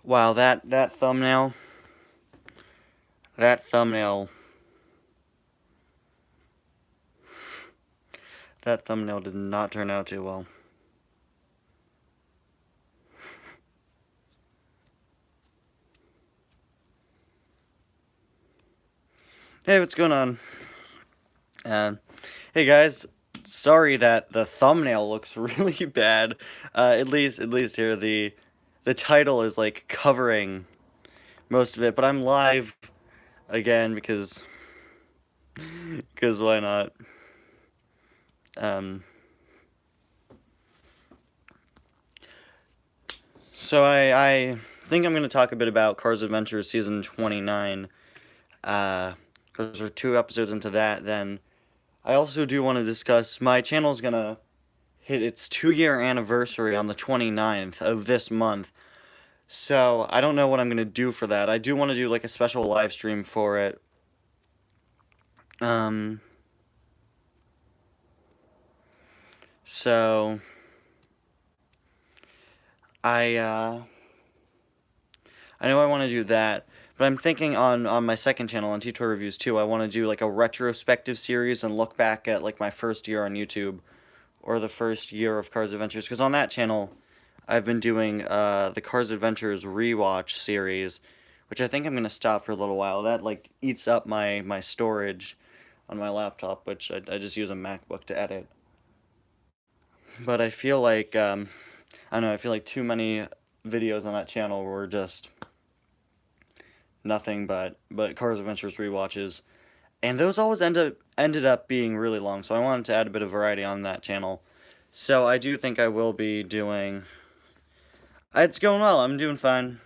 Wow, that thumbnail, that thumbnail, that thumbnail did not turn out too well. Hey, what's going on? Hey guys, sorry that the thumbnail looks really bad. At least here the title is like covering most of it, but I'm live again because why not? Um, so I think I'm gonna talk a bit about Cars Adventures season 29. Because we're 2 episodes into that. Then I also do want to discuss my channel's gonna hit its 2-year anniversary on the 29th of this month. So, I don't know what I'm going to do for that. I do want to do, like, a special live stream for it. So, I know I want to do that, but I'm thinking on my second channel, on T-Toy Reviews too, I want to do, like, a retrospective series and look back at, like, my first year on YouTube, or the first year of Cars Adventures, because on that channel, I've been doing the Cars Adventures rewatch series, which I think I'm going to stop for a little while. That, like, eats up my storage on my laptop, which I just use a MacBook to edit. But I feel like, I don't know, I feel like too many videos on that channel were just nothing but Cars Adventures rewatches. And those always ended up being really long, so I wanted to add a bit of variety on that channel. So I do think I will be doing... It's going well. I'm doing fine.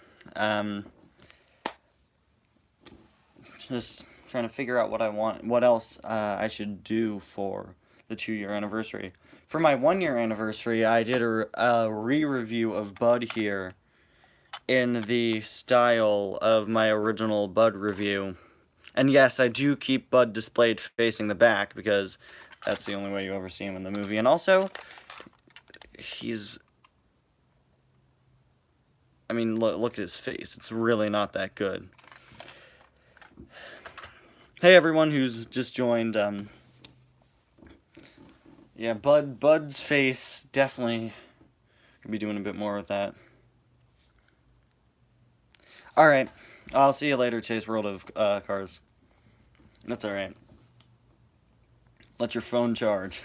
Just trying to figure out what else I should do for the 2-year anniversary. For my 1-year anniversary, I did a re-review of Bud here in the style of my original Bud review. And yes, I do keep Bud displayed facing the back because that's the only way you ever see him in the movie. And also, I mean, look at his face. It's really not that good. Hey, everyone who's just joined. Yeah, Bud's face definitely could be doing a bit more with that. All right, I'll see you later, Chase World of Cars. That's all right. Let your phone charge.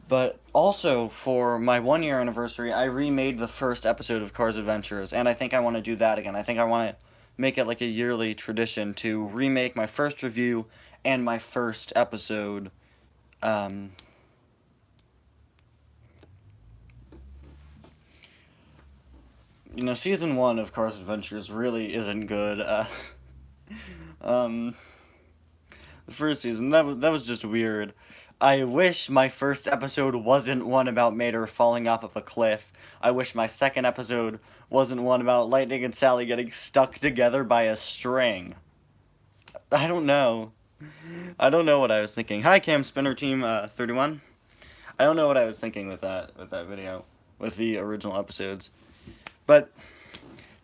But also, for my 1-year anniversary, I remade the first episode of Cars Adventures, and I think I want to do that again. I think I want to make it like a yearly tradition to remake my first review and my first episode. You know, season 1 of Cars Adventures really isn't good. The first season, that was just weird. I wish my first episode wasn't one about Mater falling off of a cliff. I wish my second episode wasn't one about Lightning and Sally getting stuck together by a string. I don't know. I don't know what I was thinking. Hi, Cam Spinner Team 31. I don't know what I was thinking with that video, with the original episodes. But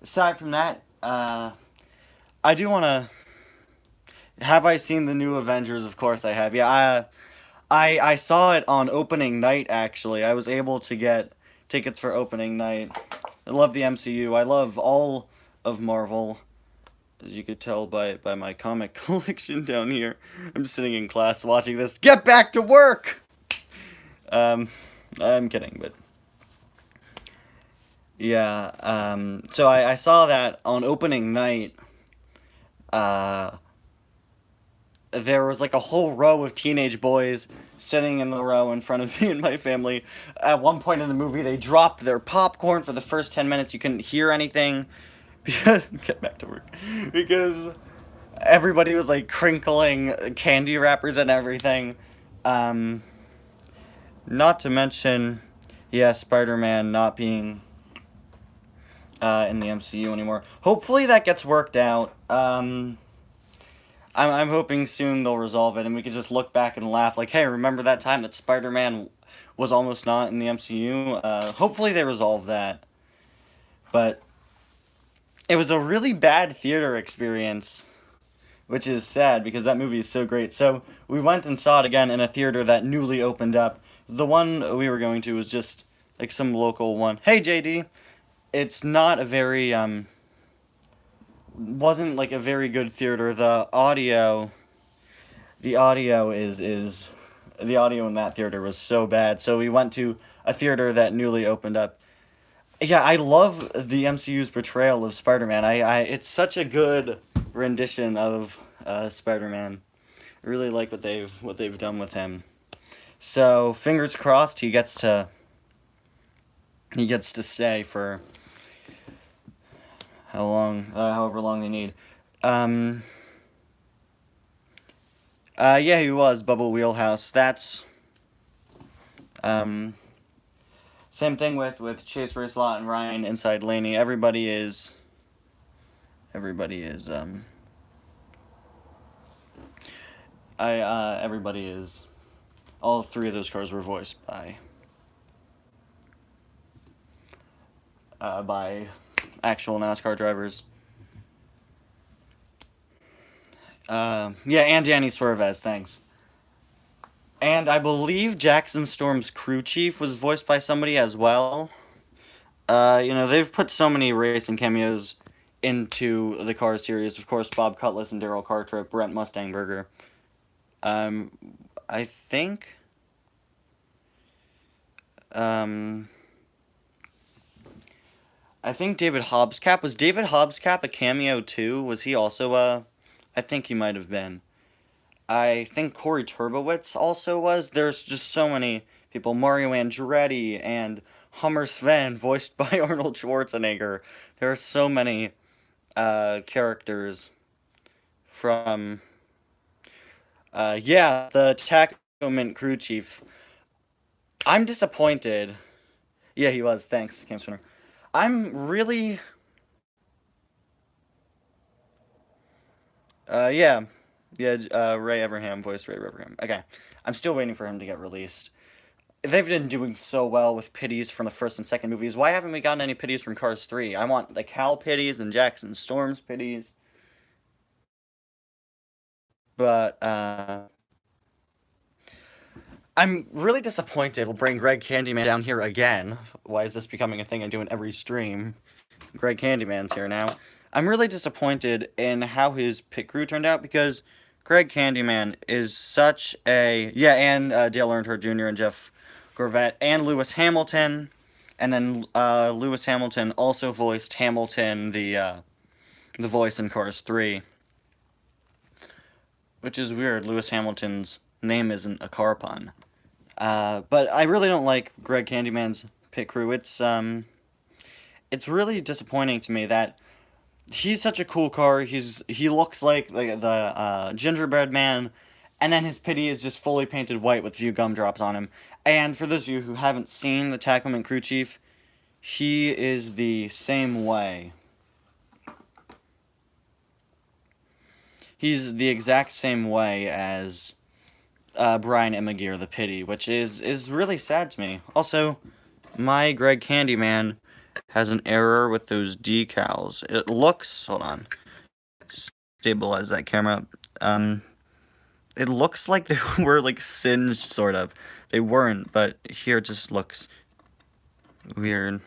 aside from that, I do want to... Have I seen the new Avengers? Of course I have. Yeah, I saw it on opening night, actually. I was able to get tickets for opening night. I love the MCU. I love all of Marvel, as you could tell by my comic collection down here. I'm sitting in class watching this. Get back to work! I'm kidding, but... Yeah, so I saw that on opening night. There was like a whole row of teenage boys sitting in the row in front of me and my family. At one point in the movie, they dropped their popcorn for the first 10 minutes. You couldn't hear anything. Because, get back to work. Because everybody was like crinkling candy wrappers and everything. Not to mention, yeah, Spider-Man not being in the MCU anymore. Hopefully that gets worked out. I'm hoping soon they'll resolve it and we can just look back and laugh like, hey, remember that time that Spider-Man was almost not in the MCU. Hopefully they resolve that. But it was a really bad theater experience, which is sad because that movie is so great. So we went and saw it again in a theater that newly opened up. The one we were going to was just like some local one. Hey JD, it's not a very wasn't like a very good theater. The audio in that theater was so bad. So we went to a theater that newly opened up. Yeah, I love the MCU's portrayal of Spider-Man. It's such a good rendition of Spider-Man. I really like what they've done with him. So fingers crossed he gets to stay for however long they need. Um, yeah, he was Bubble Wheelhouse. That's um, same thing with Chase Rislot and Ryan inside Laney. Everybody is. All three of those cars were voiced by actual NASCAR drivers. Yeah, and Danny Swervez, thanks. And I believe Jackson Storm's crew chief was voiced by somebody as well. They've put so many racing cameos into the Cars series. Of course, Bob Cutlass and Daryl Cartrip, Brent Mustangburger. I think. I think David Hobbscap. Was David Hobbscap a cameo too? Was he also I think he might have been. I think Corey Turbowitz also was. There's just so many people. Mario Andretti and Hummer Sven, voiced by Arnold Schwarzenegger. There are so many characters from... yeah, the Taco Mint crew chief. I'm disappointed. Yeah, he was. Thanks, Cam Spinner. I'm really... yeah. Yeah, Ray Everham voiced Ray Everham. Okay. I'm still waiting for him to get released. They've been doing so well with pitties from the first and second movies. Why haven't we gotten any pitties from Cars 3? I want the Cal pitties and Jackson Storm's pitties. But, I'm really disappointed. We'll bring Greg Candyman down here again. Why is this becoming a thing I do in every stream? Greg Candyman's here now. I'm really disappointed in how his pit crew turned out because Greg Candyman is such a... Yeah, and Dale Earnhardt Jr. and Jeff Gorvette and Lewis Hamilton. And then Lewis Hamilton also voiced Hamilton, the voice in Cars 3. Which is weird. Lewis Hamilton's name isn't a car pun. But I really don't like Greg Candyman's pit crew. It's really disappointing to me that he's such a cool car. He looks like the gingerbread man, and then his pitty is just fully painted white with a few gumdrops on him. And for those of you who haven't seen the Tackleman crew chief, he is the same way. He's the exact same way as Brian Imagir, the pitty, which is really sad to me. Also, my Greg Candyman has an error with those decals. It looks... Hold on. Stabilize that camera. It looks like they were, like, singed, sort of. They weren't, but here it just looks weird.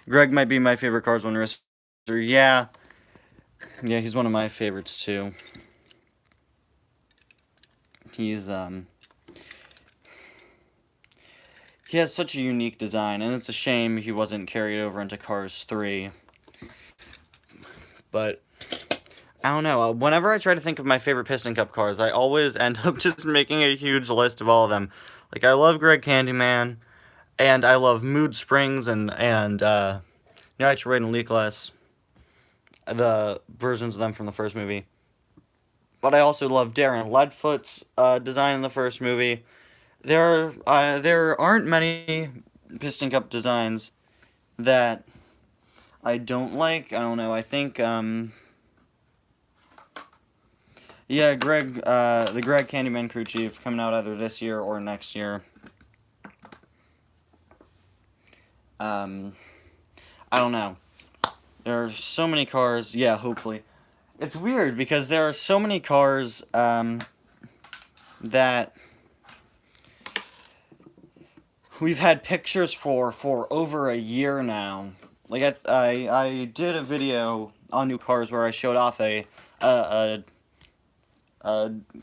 Greg might be my favorite Cars 1 racer. Yeah. Yeah, he's one of my favorites, too. He's, he has such a unique design, and it's a shame he wasn't carried over into Cars 3. But, I don't know. Whenever I try to think of my favorite Piston Cup cars, I always end up just making a huge list of all of them. Like, I love Greg Candyman, and I love Mood Springs, and Nitro Raid and Leakless, the versions of them from the first movie. But I also love Darren Leadfoot's design in the first movie. There aren't many Piston Cup designs that I don't like. I don't know. I think yeah, the Greg Candyman crew chief coming out either this year or next year. I don't know. There are so many cars. Yeah, hopefully. It's weird because there are so many cars that we've had pictures for over a year now. Like I did a video on new cars where I showed off a, a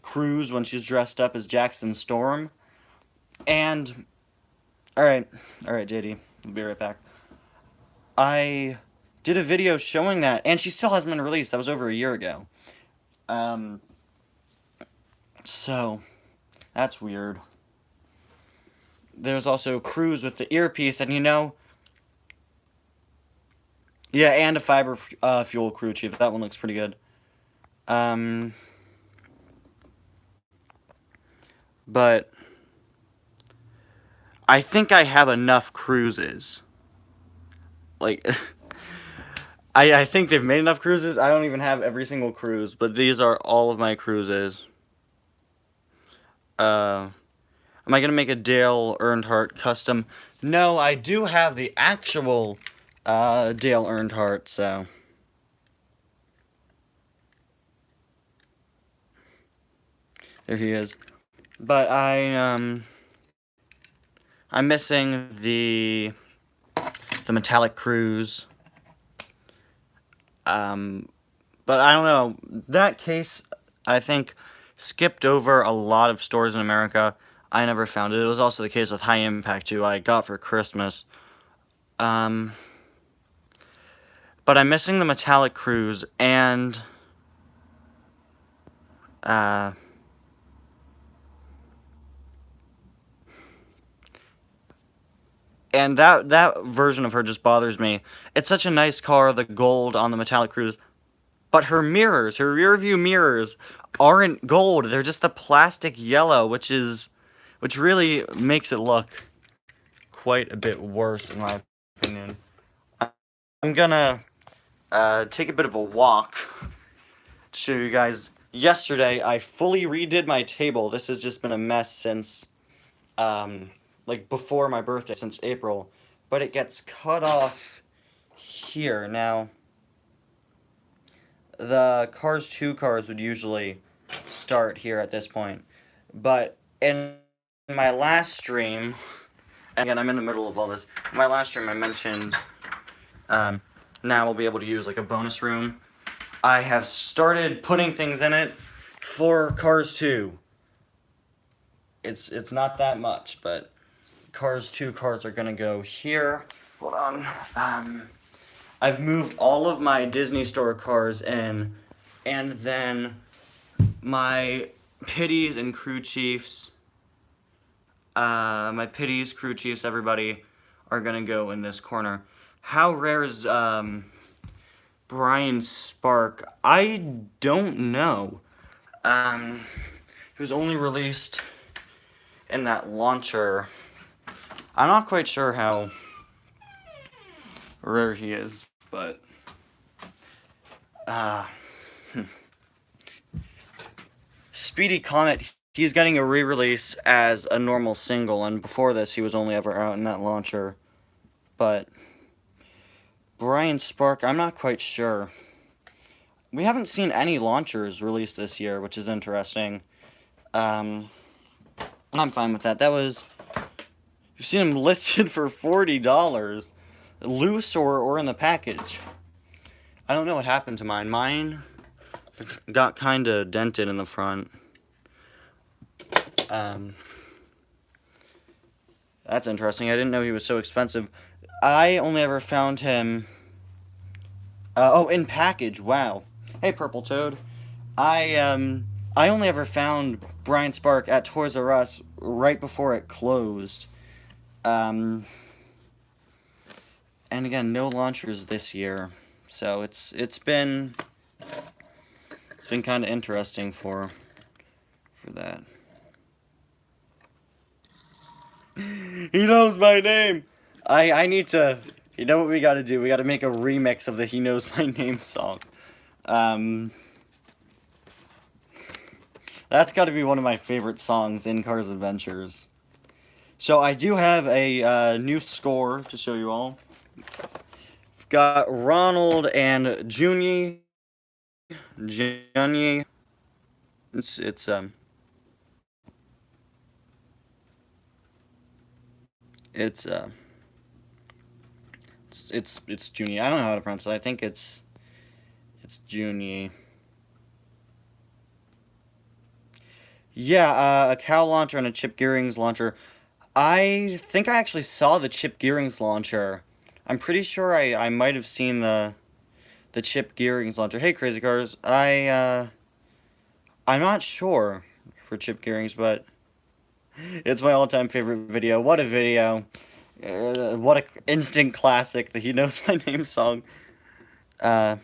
Cruz when she's dressed up as Jackson Storm, and all right, JD, we'll be right back. I did a video showing that, and she still hasn't been released. That was over a year ago. So that's weird. There's also Cruz with the earpiece, and yeah, and a fiber fuel crew chief. That one looks pretty good. But I think I have enough cruises. Like, I think they've made enough cruises. I don't even have every single cruise, but these are all of my cruises. Am I gonna make a Dale Earnhardt custom? No, I do have the actual Dale Earnhardt, so. There he is. But I'm missing the metallic cruise. But I don't know. That case, I think, skipped over a lot of stores in America. I never found it. It was also the case with High Impact 2 I got for Christmas. But I'm missing the metallic cruise and that version of her just bothers me. It's such a nice car, the gold on the metallic cruise, but her mirrors, her rear view mirrors, aren't gold. They're just the plastic yellow, which really makes it look quite a bit worse, in my opinion. I'm gonna take a bit of a walk to show you guys. Yesterday, I fully redid my table. This has just been a mess since, like, before my birthday, since April. But it gets cut off here. Now, the Cars 2 cars would usually start here at this point. But in my last stream, and again, I'm in the middle of all this. In my last stream, I mentioned now we'll be able to use like a bonus room. I have started putting things in it for Cars 2. It's not that much, but Cars 2 cars are gonna go here. Hold on. I've moved all of my Disney Store cars in, and then my Pitties and crew chiefs, everybody, are gonna go in this corner. How rare is Brian Spark? I don't know. He was only released in that launcher. I'm not quite sure how rare he is, but Speedy Comet, he's getting a re-release as a normal single, and before this he was only ever out in that launcher. But Brian Spark, I'm not quite sure. We haven't seen any launchers released this year, which is interesting. I'm fine with that. You've seen them listed for $40, loose or in the package. I don't know what happened to mine. Mine got kind of dented in the front. That's interesting. I didn't know he was so expensive. I only ever found him... in package. Wow. Hey, Purple Toad. I only ever found Brian Spark at Toys R Us right before it closed. And again, no launchers this year. So it's been kind of interesting for that. He knows my name. I need to. You know what we got to do? We got to make a remix of the "He Knows My Name" song. That's got to be one of my favorite songs in Cars Adventures. So I do have a new score to show you all. We've got Ronald and Junie. It's it's it's Junie. I don't know how to pronounce it. I think it's Junie. Yeah, a cow launcher and a Chip Gearings launcher. I think I actually saw the Chip Gearings launcher. I'm pretty sure I might have seen the Chip Gearings launcher. Hey, Crazy Cars. I'm not sure for Chip Gearings, but it's my all-time favorite video. What a video. What a instant classic, the He Knows My Name song. But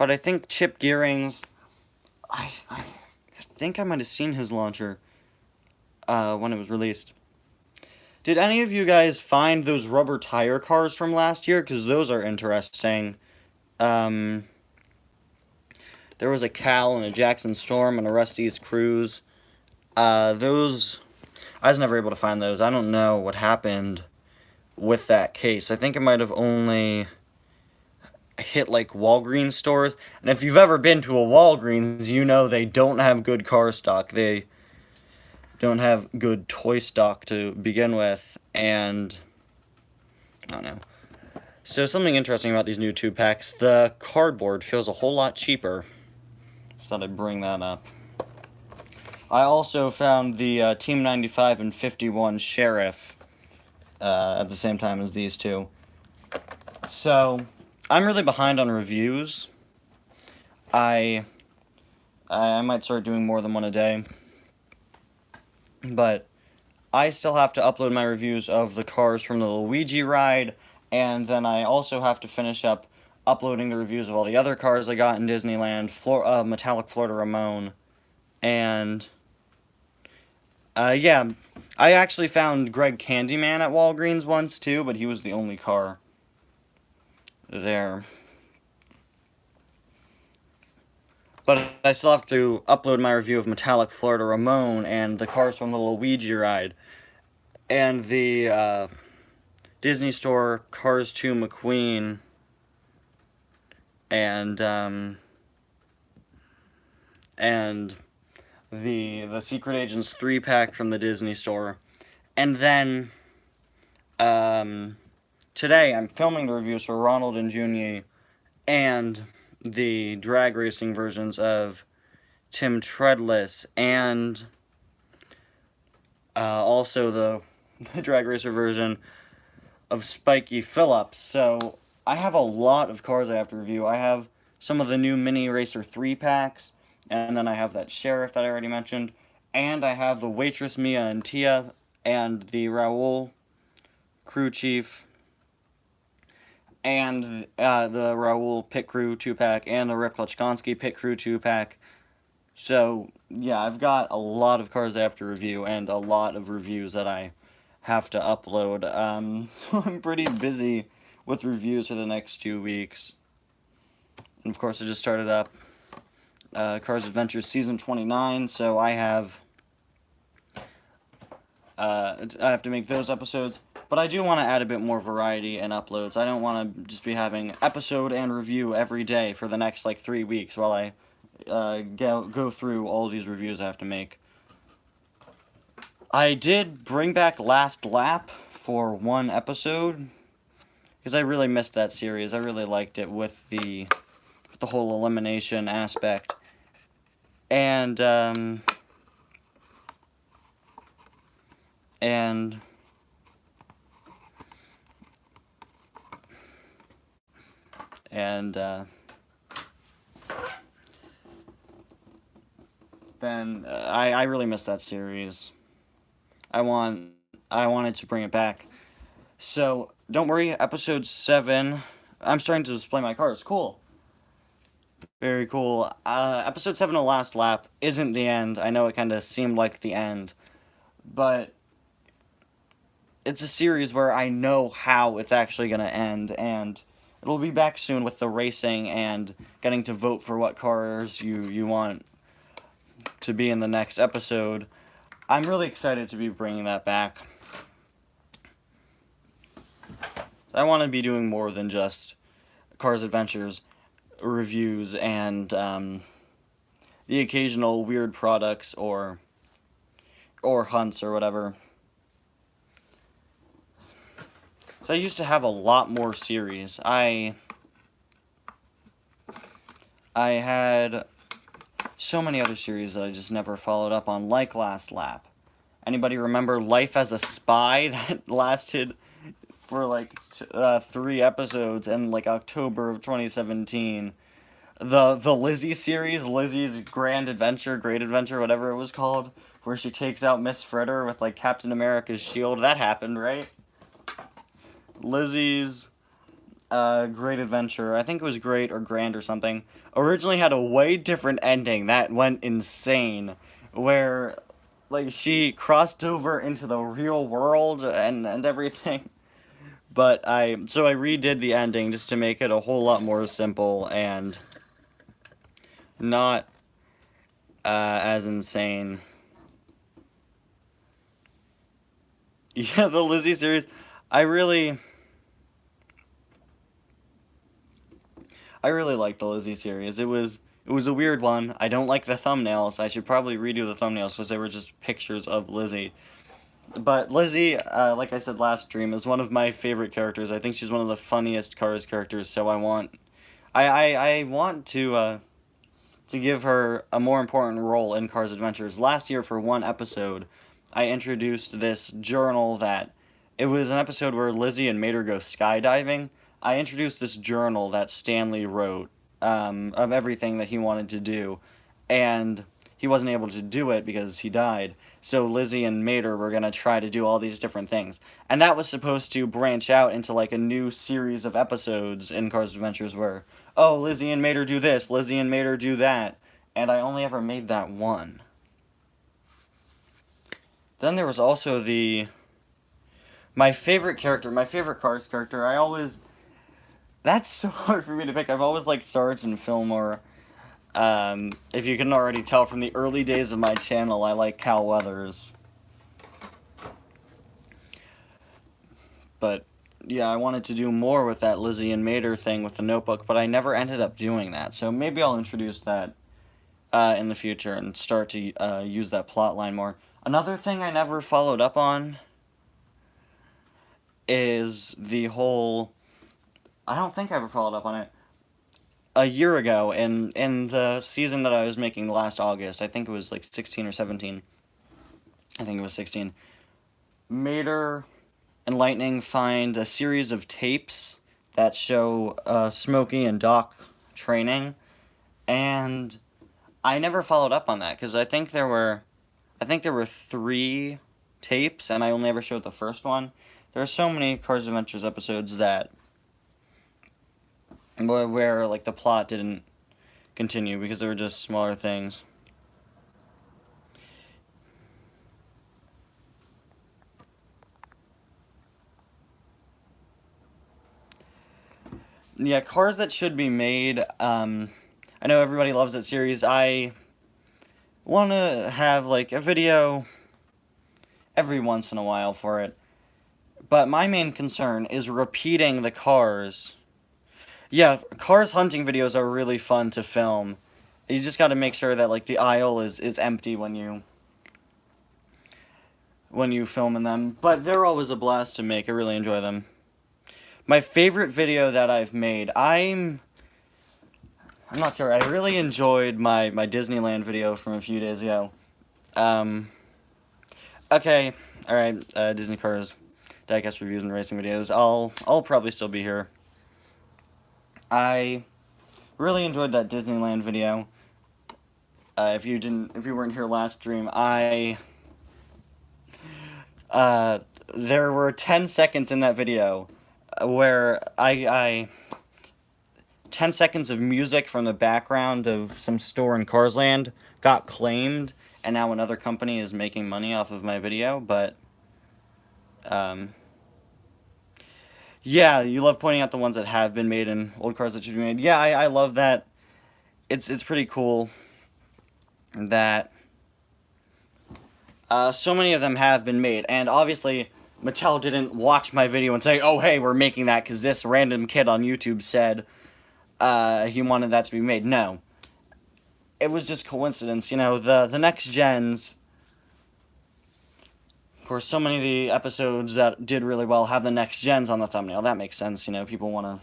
I think Chip Gearings, I think I might have seen his launcher when it was released. Did any of you guys find those rubber tire cars from last year? Because those are interesting. There was a Cal and a Jackson Storm and a Rusty's Cruise. Those, I was never able to find those. I don't know what happened with that case. I think it might have only hit like Walgreens stores. And if you've ever been to a Walgreens, you know they don't have good car stock. They don't have good toy stock to begin with. And I don't know. So something interesting about these new 2-packs, the cardboard feels a whole lot cheaper. Just thought I'd bring that up. I also found the Team 95 and 51 Sheriff at the same time as these two. So, I'm really behind on reviews. I might start doing more than one a day. But I still have to upload my reviews of the cars from the Luigi ride, and then I also have to finish up uploading the reviews of all the other cars I got in Disneyland, Metallic Florida Ramon, and yeah, I actually found Greg Candyman at Walgreens once too, but he was the only car there. But I still have to upload my review of Metallic Florida Ramon and the cars from the Luigi ride, and the Disney Store Cars 2 McQueen, and the Secret Agents 3-pack from the Disney Store. And then today I'm filming the reviews for Ronald and Junie and the drag racing versions of Tim Treadless, and also the drag racer version of Spiky Phillips. So I have a lot of cars I have to review. I have some of the new Mini Racer 3-packs, and then I have that Sheriff that I already mentioned, and I have the Waitress Mia and Tia, and the Raul Crew Chief, and the Raul Pit Crew 2-pack, and the Rip Klutchkonsky Pit Crew 2-pack. So, yeah, I've got a lot of cars I have to review, and a lot of reviews that I have to upload. I'm pretty busy with reviews for the next 2 weeks. And of course, I just started up Cars Adventures Season 29, so I have to make those episodes. But I do want to add a bit more variety in uploads. I don't want to just be having episode and review every day for the next, like, 3 weeks while I go through all these reviews I have to make. I did bring back Last Lap for one episode, because I really missed that series. I really liked it with the whole elimination aspect. And then I really missed that series. I wanted to bring it back. So, don't worry, episode 7, I'm starting to display my cars. Cool. Very cool. Episode 7 of Last Lap isn't the end. I know it kind of seemed like the end, but it's a series where I know how it's actually going to end, and it'll be back soon with the racing and getting to vote for what cars you want to be in the next episode. I'm really excited to be bringing that back. I want to be doing more than just Cars Adventures reviews and the occasional weird products or hunts or whatever. So I used to have a lot more series. I had so many other series that I just never followed up on, like Last Lap. Anybody remember Life as a Spy? That lasted for like 3 episodes in like October of 2017. The Lizzie series, Lizzie's Great Adventure, whatever it was called, where she takes out Miss Fritter with like Captain America's shield. That happened, right? Lizzie's Great Adventure, I think it was Great or Grand or something, originally had a way different ending that went insane, where like she crossed over into the real world and everything. But I redid the ending just to make it a whole lot more simple and not as insane. Yeah, the Lizzie series, I really liked the Lizzie series. It was a weird one. I don't like the thumbnails. I should probably redo the thumbnails because they were just pictures of Lizzie. But Lizzie, like I said last stream, is one of my favorite characters. I think she's one of the funniest Cars characters. So I want to give her a more important role in Cars Adventures. Last year, for one episode, I introduced this journal that it was an episode where Lizzie and Mater go skydiving. I introduced this journal that Stanley wrote of everything that he wanted to do, and he wasn't able to do it because he died. So Lizzie and Mater were going to try to do all these different things. And that was supposed to branch out into like a new series of episodes in Cars Adventures where, oh, Lizzie and Mater do this, Lizzie and Mater do that. And I only ever made that one. Then there was also my favorite character, my favorite Cars character. That's so hard for me to pick. I've always liked Sergeant Fillmore. If you can already tell from the early days of my channel, I like Cal Weathers. But yeah, I wanted to do more with that Lizzie and Mater thing with the notebook, but I never ended up doing that. So maybe I'll introduce that in the future and start to use that plot line more. Another thing I never followed up on is the whole... I don't think I ever followed up on it. A year ago, in the season that I was making last August, I think it was like 16 or 17. I think it was 16. Mater and Lightning find a series of tapes that show Smokey and Doc training, and I never followed up on that because I think there were 3 tapes, and I only ever showed the first one. There are so many Cars Adventures episodes that where like the plot didn't continue because they were just smaller things. Yeah, Cars that should be made. I know everybody loves that series. I want to have like a video every once in a while for it. But my main concern is repeating the Cars. Yeah, Cars hunting videos are really fun to film. You just got to make sure that like the aisle is empty when you film in them. But they're always a blast to make. I really enjoy them. My favorite video that I've made, I'm not sure. I really enjoyed my Disneyland video from a few days ago. Okay, alright, Disney Cars, diecast reviews and racing videos. I'll probably still be here. I really enjoyed that Disneyland video. If you weren't here last stream, there were 10 seconds in that video where 10 seconds of music from the background of some store in Carsland got claimed, and now another company is making money off of my video, but, yeah, you love pointing out the ones that have been made and old cars that should be made. Yeah, I love that. It's pretty cool that So many of them have been made, and obviously Mattel didn't watch my video and say, "Oh, hey, we're making that because this random kid on YouTube said he wanted that to be made." No, it was just coincidence. The next gens. Of course, so many of the episodes that did really well have the next gens on the thumbnail. That makes sense. People want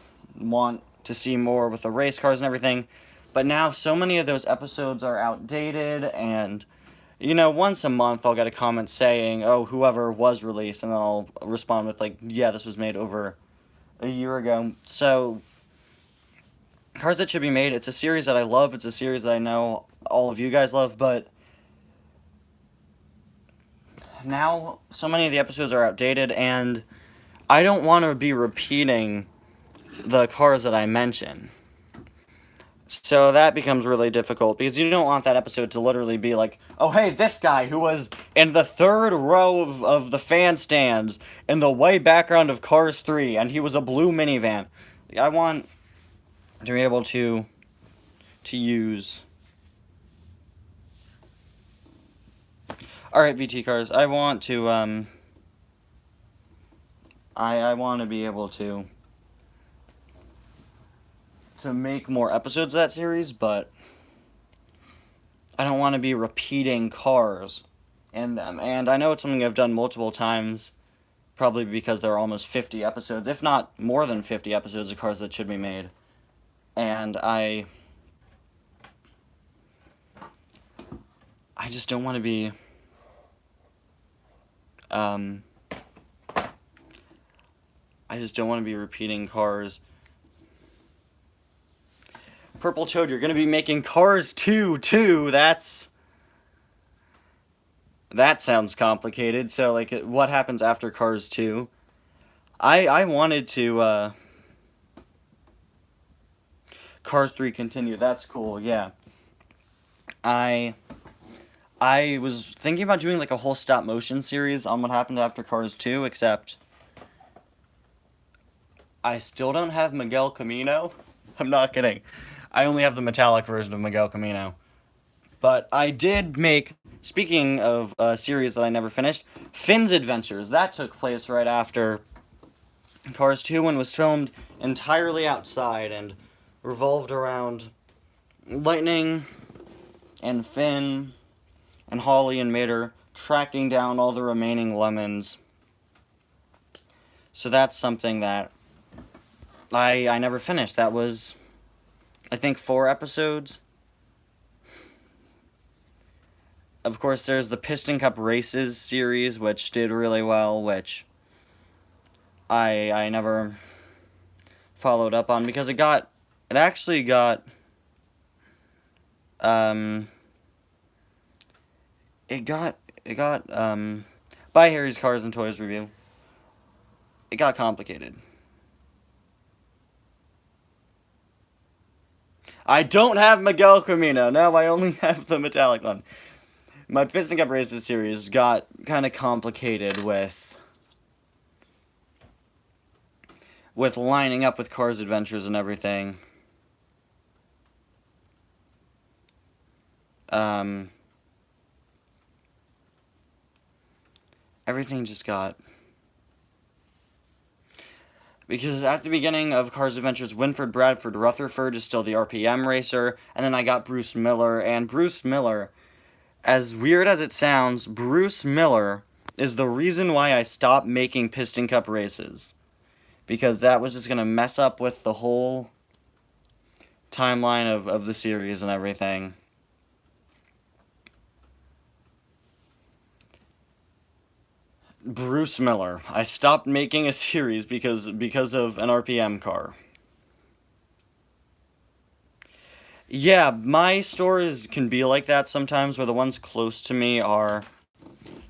to see more with the race cars and everything. But now so many of those episodes are outdated, and once a month I'll get a comment saying, "Oh, whoever was released," and then I'll respond with like, "Yeah, this was made over a year ago." So, Cars That Should Be Made, it's a series that I love. It's a series that I know all of you guys love, but now so many of the episodes are outdated, and I don't want to be repeating the cars that I mention. So that becomes really difficult, because you don't want that episode to literally be like, "Oh, hey, this guy who was in the third row of the fan stands in the white background of Cars 3, and he was a blue minivan." I want to be able to use... Alright, VT Cars, I want to, I want to be able to make more episodes of that series, but I don't want to be repeating cars in them. And I know it's something I've done multiple times, probably because there are almost 50 episodes, if not more than 50 episodes of Cars That Should Be Made. And I just don't want to be, I just don't want to be repeating cars. Purple Toad, you're going to be making Cars 2, too. That sounds complicated. So, like, what happens after Cars 2? I wanted to, Cars 3 continue. That's cool, yeah. I was thinking about doing, like, a whole stop-motion series on what happened after Cars 2, except I still don't have Miguel Camino. I'm not kidding. I only have the metallic version of Miguel Camino. But I did make, speaking of a series that I never finished, Finn's Adventures. That took place right after Cars 2 and was filmed entirely outside and revolved around Lightning and Finn and Holly and Mater tracking down all the remaining lemons. So that's something that I never finished. That was, I think, 4 episodes. Of course, there's the Piston Cup Races series, which did really well, which I never followed up on, because it actually got, by Harry's Cars and Toys review, it got complicated. I don't have Miguel Camino. No, I only have the metallic one. My Piston Cup Races series got kind of complicated with lining up with Cars Adventures and everything. Everything just got... Because at the beginning of Cars Adventures, Winford Bradford Rutherford is still the RPM racer, and then I got Bruce Miller, and Bruce Miller, as weird as it sounds, Bruce Miller is the reason why I stopped making Piston Cup races. Because that was just going to mess up with the whole timeline of the series and everything. Bruce Miller. I stopped making a series because of an RPM car. Yeah, my stories can be like that sometimes, where the ones close to me are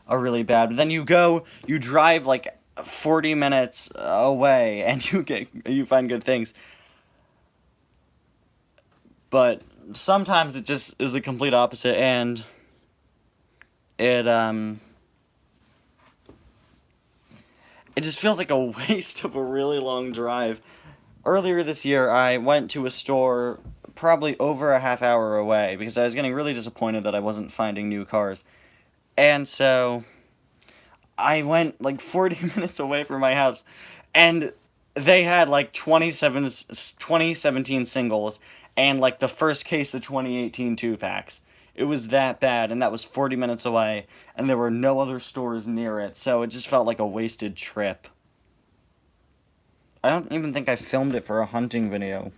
really bad. But then you drive like 40 minutes away, and you find good things. But sometimes it just is the complete opposite, and it just feels like a waste of a really long drive. Earlier this year, I went to a store probably over a half hour away, because I was getting really disappointed that I wasn't finding new cars. And so I went like 40 minutes away from my house, and they had like 2017 singles and like the first case of 2018 two-packs. It was that bad, and that was 40 minutes away, and there were no other stores near it, so it just felt like a wasted trip. I don't even think I filmed it for a hunting video.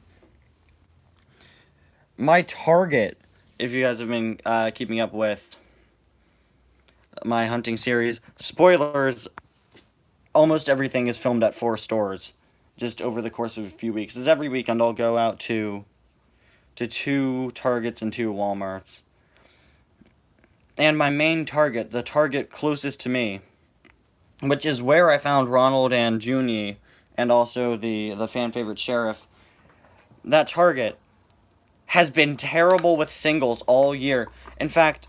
My Target, if you guys have been keeping up with my hunting series, spoilers, almost everything is filmed at 4 stores, just over the course of a few weeks. As every weekend I'll go out to 2 Targets and 2 Walmarts. And my main Target, the Target closest to me, which is where I found Ronald and Junie, and also the fan favorite Sheriff, that Target has been terrible with singles all year. In fact,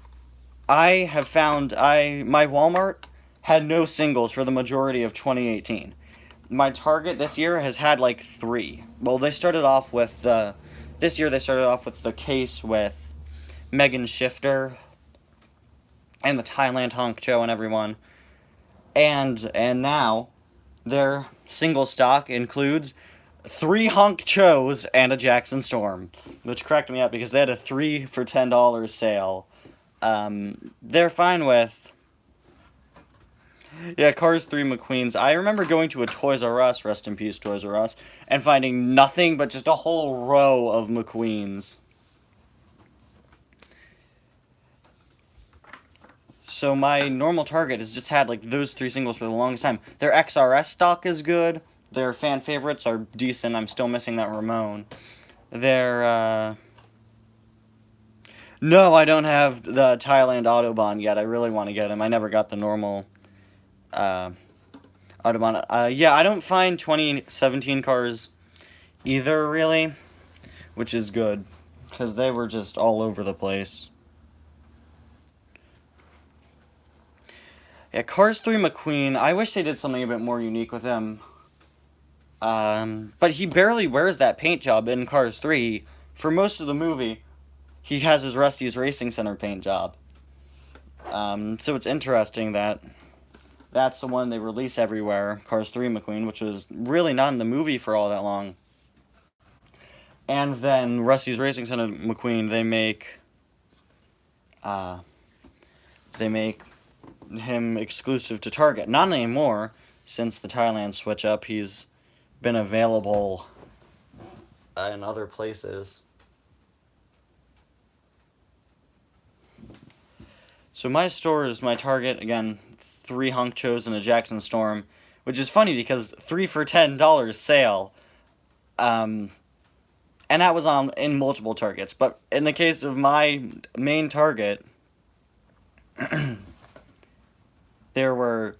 I have found my Walmart had no singles for the majority of 2018. My Target this year has had like 3. Well, they started off with this year they started off with the case with Megan Shifter and the Thailand Honk Cho and everyone. And now their single stock includes 3 Honk Chos and a Jackson Storm, which cracked me up because they had a 3 for $10 sale. They're fine with... Yeah, Cars 3 McQueens. I remember going to a Toys R Us, rest in peace Toys R Us, and finding nothing but just a whole row of McQueens. So my normal Target has just had like those 3 singles for the longest time. Their XRS stock is good. Their fan favorites are decent. I'm still missing that Ramon. Their No, I don't have the Thailand Autobahn yet. I really want to get him. I never got the normal Autobahn. Yeah, I don't find 2017 cars either, really, which is good, because they were just all over the place. Yeah, Cars 3 McQueen, I wish they did something a bit more unique with him. But he barely wears that paint job in Cars 3. For most of the movie, he has his Rusty's Racing Center paint job. So it's interesting that that's the one they release everywhere, Cars 3 McQueen, which was really not in the movie for all that long. And then Rusty's Racing Center McQueen, they make him exclusive to Target. Not anymore, since the Thailand switch up. He's been available in other places. So my store is my Target, again, 3 Honk Chos and a Jackson Storm, which is funny because 3 for $10 sale. And that was in multiple Targets. But in the case of my main Target, there were,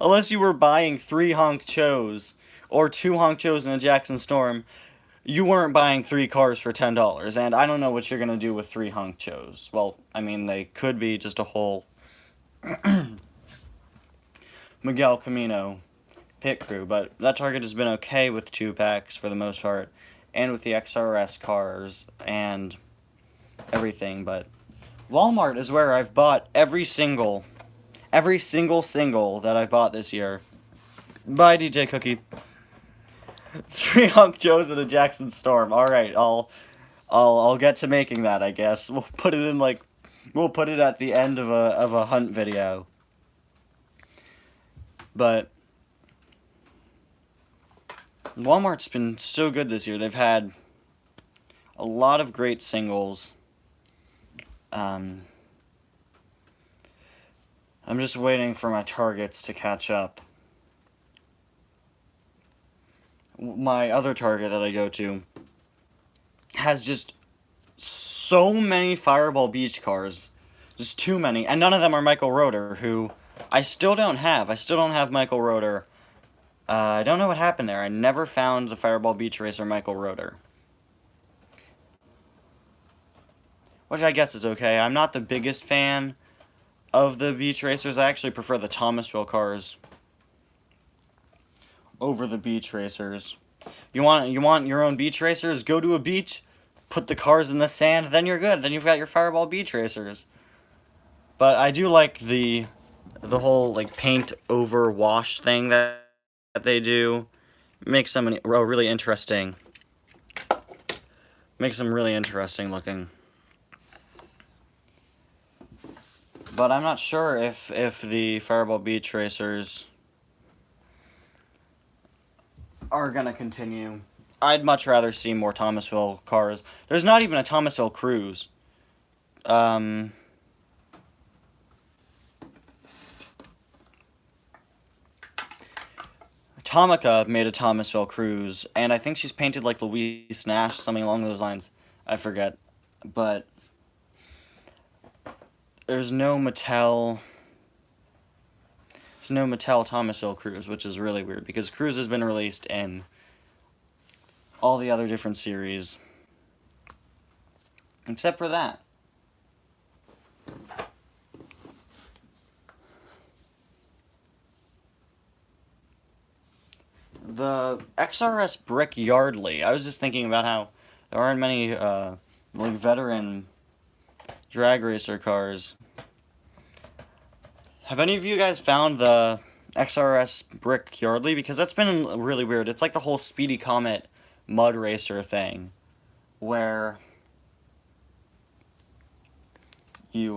unless you were buying 3 Honk Chos or 2 Honk Chos and a Jackson Storm, you weren't buying 3 cars for $10. And I don't know what you're going to do with 3 Honk Chos. Well, I mean, they could be just a whole Miguel Camino pit crew, but that Target has been okay with 2-packs for the most part, and with the XRS cars and everything. But Walmart is where I've bought every single single that I've bought this year. Bye, DJ Cookie. 3 Honk Chos and a Jackson Storm. All right, I'll get to making that, I guess. We'll put it at the end of a hunt video. But Walmart's been so good this year. They've had a lot of great singles. I'm just waiting for my Targets to catch up. My other Target that I go to has just so many Fireball Beach cars. Just too many. And none of them are Michael Roeder, who I still don't have. I still don't have Michael Roeder. I don't know what happened there. I never found the Fireball Beach Racer Michael Roeder. Which I guess is okay. I'm not the biggest fan of the Beach Racers. I actually prefer the Thomasville cars over the Beach Racers. You want your own Beach Racers? Go to a beach, put the cars in the sand, then you're good. Then you've got your Fireball Beach Racers. But I do like the whole like paint over wash thing that they do. Makes them really interesting. Makes them really interesting looking. But I'm not sure if the Fireball Beach Racers are gonna continue. I'd much rather see more Thomasville cars. There's not even a Thomasville cruise. Tomica made a Thomasville cruise, and I think she's painted like Louise Nash, something along those lines. I forget. But there's no Mattel. There's no Mattel Thomasville cruise, which is really weird because Cruise has been released in all the other different series, except for that. The XRS Brick Yardley. I was just thinking about how there aren't many like veteran drag racer cars. Have any of you guys found the XRS Brick Yardley? Because that's been really weird. It's like the whole Speedy Comet mud racer thing, where you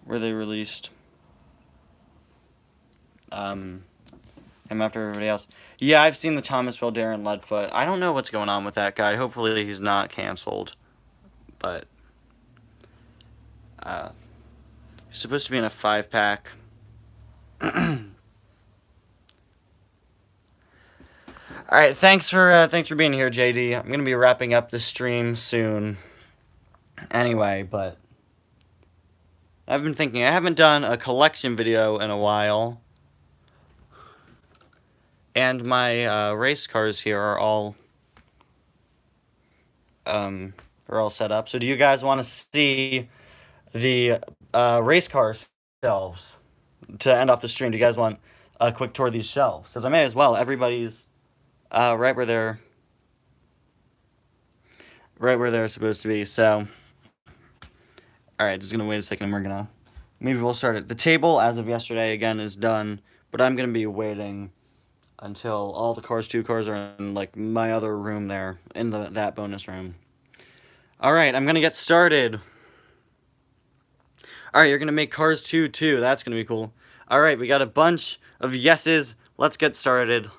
where they released him after everybody else. Yeah, I've seen the Thomasville Darren Leadfoot. I don't know what's going on with that guy. Hopefully he's not canceled. But he's supposed to be in a 5-pack. Alright, thanks for being here, JD. I'm gonna be wrapping up the stream soon. Anyway, but I've been thinking, I haven't done a collection video in a while. And my race cars here are all set up. So do you guys want to see the race car shelves to end off the stream? Do you guys want a quick tour of these shelves? Because I may as well. Everybody's right where they're supposed to be. So, all right, just gonna wait a second. And we're gonna maybe we'll start it. The table as of yesterday again is done, but I'm gonna be waiting until all the Cars 2 cars are in like my other room there, in that bonus room. Alright, I'm gonna get started. Alright, you're gonna make Cars 2 too. That's gonna be cool. Alright, we got a bunch of yeses. Let's get started.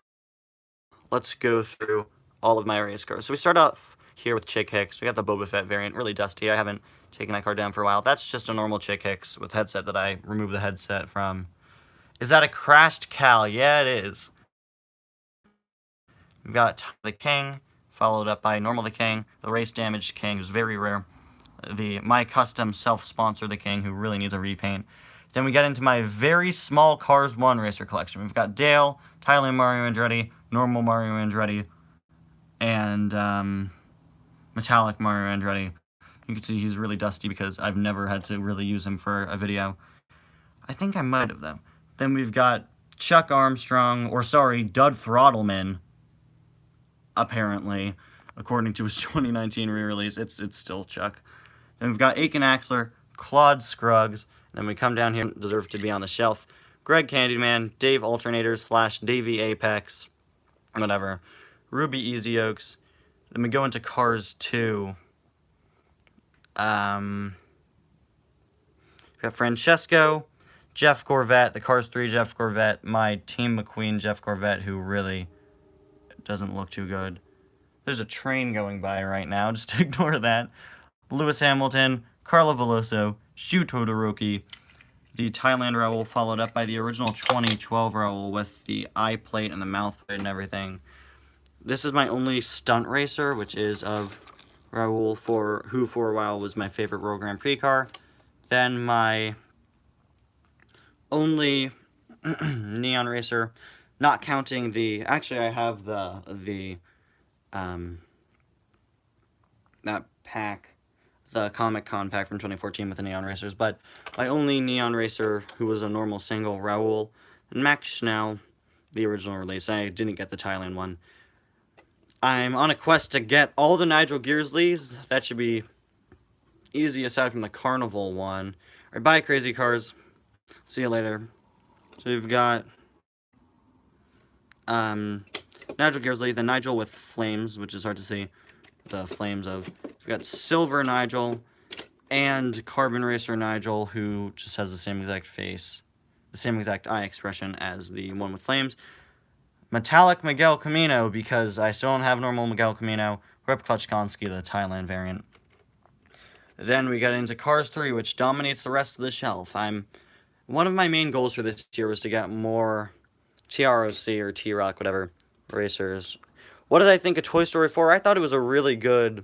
Let's go through all of my race cars. So we start off here with Chick Hicks. We got the Boba Fett variant, really dusty. I haven't taken that car down for a while. That's just a normal Chick Hicks with headset that I removed the headset from. Is that a crashed Cal? Yeah, it is. We've got the King, followed up by Normal the King, the Race Damaged King, who's very rare, the My Custom Self-Sponsor the King, who really needs a repaint. Then we get into my very small Cars 1 racer collection. We've got Dale, Thailand Mario Andretti, Normal Mario Andretti, and Metallic Mario Andretti. You can see he's really dusty because I've never had to really use him for a video. I think I might have, though. Then we've got Chuck Armstrong, or sorry, Dud Throttleman, apparently, according to his 2019 re-release. It's still Chuck. Then we've got Aiken Axler, Claude Scruggs, and then we come down here, deserve to be on the shelf, Greg Candyman, Dave Alternators / Davey Apex, whatever, Ruby Easy Oaks. Then we go into Cars 2. We got Francesco, Jeff Corvette, the Cars 3 Jeff Corvette, my Team McQueen Jeff Corvette, who really doesn't look too good. There's a train going by right now, just ignore that. Lewis Hamilton, Carlo Veloso, Shu Todoroki, the Thailand Raoul, followed up by the original 2012 Raoul with the eye plate and the mouth plate and everything. This is my only stunt racer, which is of Raoul, who for a while was my favorite World Grand Prix car. Then my only neon racer, not counting the, actually I have that pack, the Comic-Con pack from 2014 with the neon racers, but my only neon racer who was a normal single, Raoul, and Max Schnell, the original release. I didn't get the Thailand one. I'm on a quest to get all the Nigel Gearsleys. That should be easy aside from the Carnival one. Alright, bye, Crazy Cars. See you later. So we've got Nigel Gearsley, the Nigel with flames, which is hard to see the flames of. We've got Silver Nigel and Carbon Racer Nigel, who just has the same exact face, the same exact eye expression as the one with flames. Metallic Miguel Camino, because I still don't have normal Miguel Camino. Rip Klutchkonsky, the Thailand variant. Then we got into Cars 3, which dominates the rest of the shelf. One of my main goals for this year was to get more TROC or T-Rock, whatever, racers. What did I think of Toy Story 4? I thought it was a really good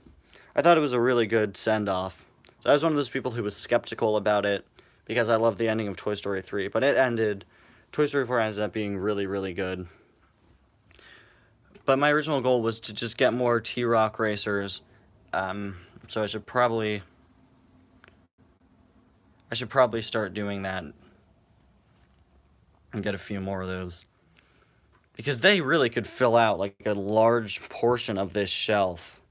send-off. So I was one of those people who was skeptical about it because I loved the ending of Toy Story 3, but Toy Story 4 ended up being really, really good. But my original goal was to just get more T-Rock racers, so I should probably start doing that and get a few more of those. Because they really could fill out, like, a large portion of this shelf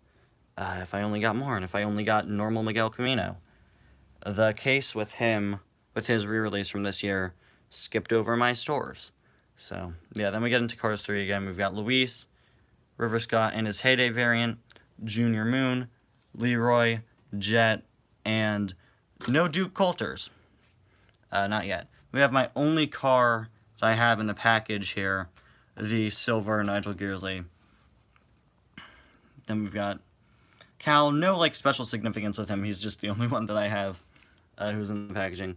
if I only got more, and if I only got normal Miguel Camino. The case with him, with his re-release from this year, skipped over my stores. So, yeah, then we get into Cars 3 again. We've got Luis, River Scott in his Heyday variant, Junior Moon, Leroy, Jet, and no Duke Coulters. Not yet. We have my only car that I have in the package here, the silver Nigel Gearsley. Then we've got Cal. No, like, special significance with him. He's just the only one that I have who's in the packaging.